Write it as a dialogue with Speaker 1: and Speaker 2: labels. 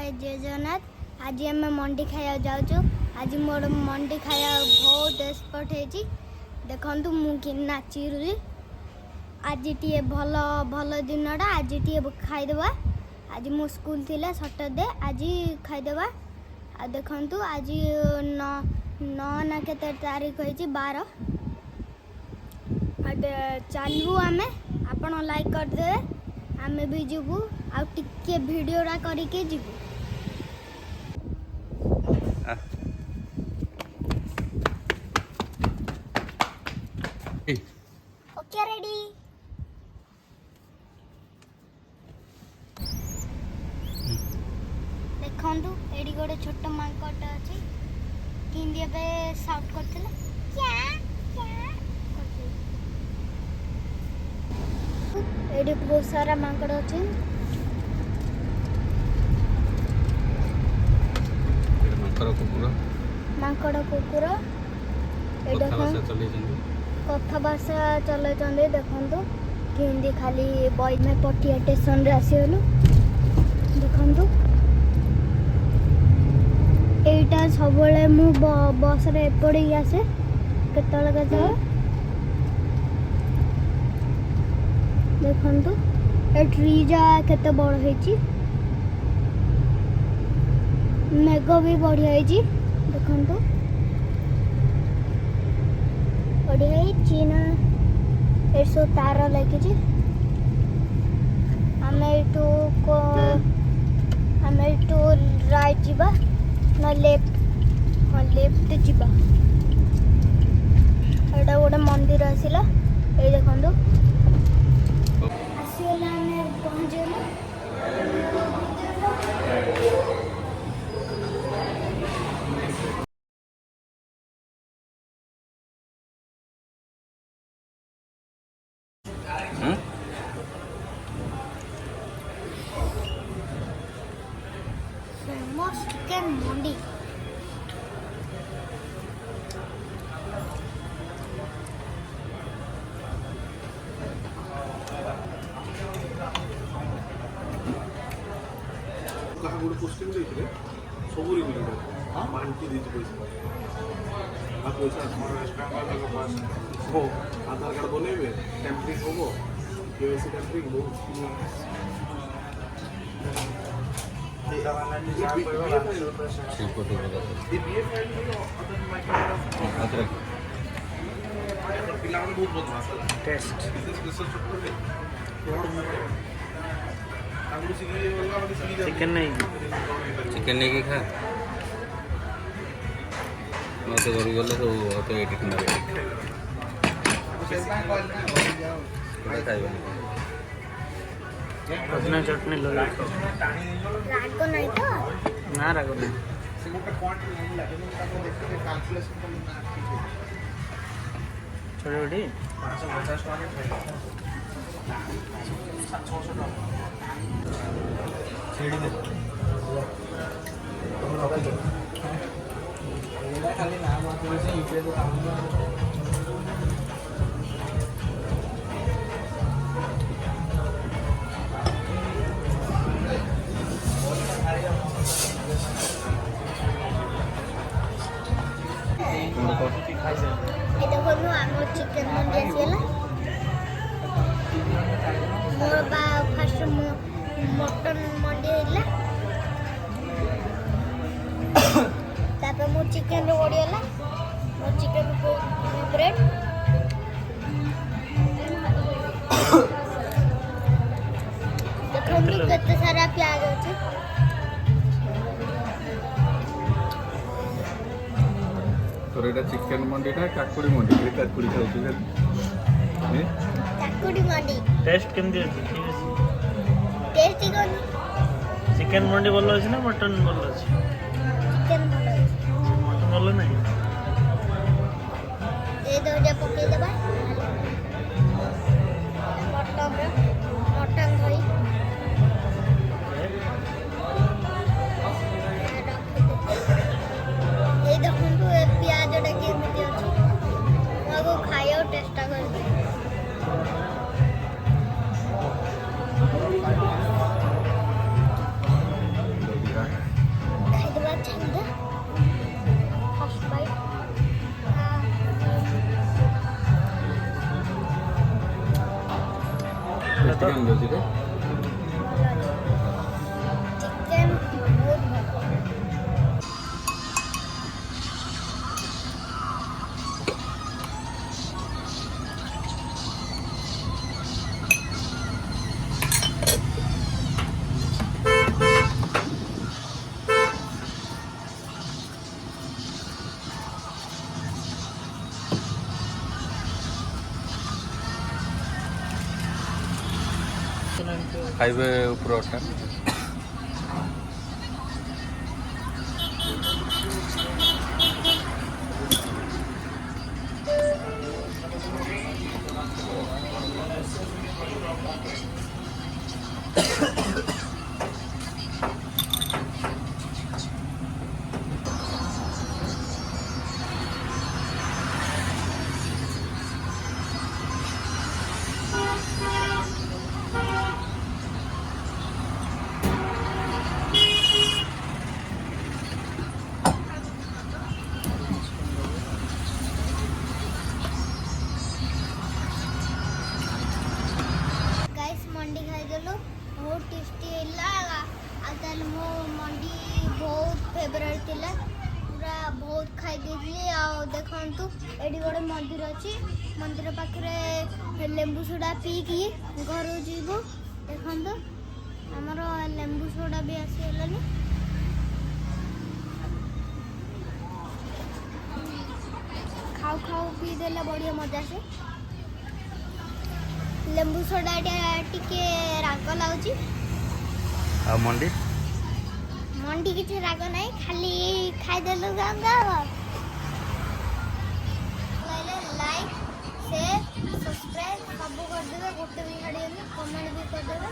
Speaker 1: जय जगन्नाथ। आज आम मंडी खाया जाऊँ। आज मोर मंडी खाया बहुत एक्सपर्ट है। देखु मुझे नाची आज टे भल भल दिनटा आज टे खाईदेवा। आज मो स्कूल थी सटरडे आज खाईदेवा। आ देखु आज ना के तारीख है 12। चलू आम आपण लाइक करदे आम भी जीवु आ टिके वीडियोटा करके जीवु। Okay ready. देखंतु एडी गोटे छोट मांकट अछि किंदी पे साउट करथिले क्या क्या एडी बहुत सारा मांकड़ अछि। मांकड़ कुकुर कथा भाषा चले देखु कि खाली बॉय में पटिया स्टेशन रे आसीगलु। देखु एटा सब मु बस रे एपड़े आसे केतले देखु ए ट्रीजा केते बड़ होईची। मेघ भी बढ़िया होईची। देखु बढ़िया चीना एसो तार लगी। आम एटू राइट जीवा ना लेफ्ट। हाँ लेफ्ट जीवा। एटा गोटे मंदिर आसिला। ए देखंतु आसीगला आम पहुँचलु। फेमस चिकन मंडी।
Speaker 2: गोटे पोस्टिंग देइथिले सबुरी मिलिबो हां मानकी देति पैसा आ पैसा हमारा स्टैंड का पास हो आधार कार्ड बनेबे टेम्परिंग होबो केवाईसी टेम्परिंग हो तेरा वाला ने जा पड़ो ठीक फोटो बता ये बीए फाइल में अदर माइक्रो अदरक पिलाने बहुत बदमाश है टेस्ट रिसर्च करते चिकन नहीं खा मत घर गले सब तो एडिट मारे पुदीना चटनी लो राग
Speaker 1: नहीं तो
Speaker 2: ना राग नहीं छोटी छोटी 550 छेड़ी दे खाली नाम आते से यूपीआई तो काम
Speaker 1: चिकन मंडी आसीगला। मोर बा फर्स्ट मटन मंडी हैला तापर मो चिकन रो ओडियला मो चिकन को ब्रेड देखो केते सारा प्याज अछि।
Speaker 2: तोर एटा चिकन मंडीटा काकुड़ी मंडी के काकुड़ी खाउछु हे
Speaker 1: काकुड़ी मंडी
Speaker 3: टेस्ट केमदी अछि?
Speaker 1: टेस्ट कोन
Speaker 3: चिकन मंडी बोलो अछि ना मटन बोलो अछि?
Speaker 1: चिकन बोलो
Speaker 3: मटन बोलो नहीं
Speaker 1: ए दोजा पके देबा मटन धोई ए देखंतु ए प्याजटा केमिति अछि मगो खायो टेस्ट कर
Speaker 4: ମିଳୁଛି ରେ?
Speaker 1: ଚିକେନ୍ ବହୁତ ଭଲ।
Speaker 4: ଖାଇବେ ଉପରଟା।
Speaker 1: ଗାଇସ୍ ମଣ୍ଡି ଖାଇଦେଲୁ ବହୁତ ଟେଷ୍ଟି ହେଲା। ଆଉ ତାହେଲେ ମୋ ମଣ୍ଡି ବହୁତ ଫେଭରାଇଟ୍ ଥିଲା, ପୁରା ବହୁତ ଖାଇ ଦେଇଥିଲି। ଆଉ ଦେଖନ୍ତୁ ଏଠି ଗୋଟେ ମନ୍ଦିର ଅଛି, ମନ୍ଦିର ପାଖରେ ଲେମ୍ବୁ ସୋଡ଼ା ପିଇକି ଘରକୁ ଯିବୁ। ଦେଖନ୍ତୁ ଆମର ଲେମ୍ବୁ ସୋଡ଼ା ବି ଆସିଗଲାଣି। ଖାଉ ଖାଉ ପିଇଦେଲେ ବଢ଼ିଆ ମଜା ଆସେ। ଲେମ୍ବୁ ସୋଡ଼ାଟା ଟିକେ ରାଗ ଲାଗୁଛି।
Speaker 4: ଆଉ ମଣ୍ଡି
Speaker 1: ମଣ୍ଡି କିଛି ରାଗ ନାହିଁ, ଖାଲି ଖାଇଦେଲୁ ଗଙ୍ଗା। ଲାଇକ୍ ସେୟାର ସବସ୍କ୍ରାଇବ୍ ସବୁ କରିଦେବେ, ଗୋଟେ ବି ଛାଡ଼ିବେନି, କମେଣ୍ଟ ବି କରିଦେବେ।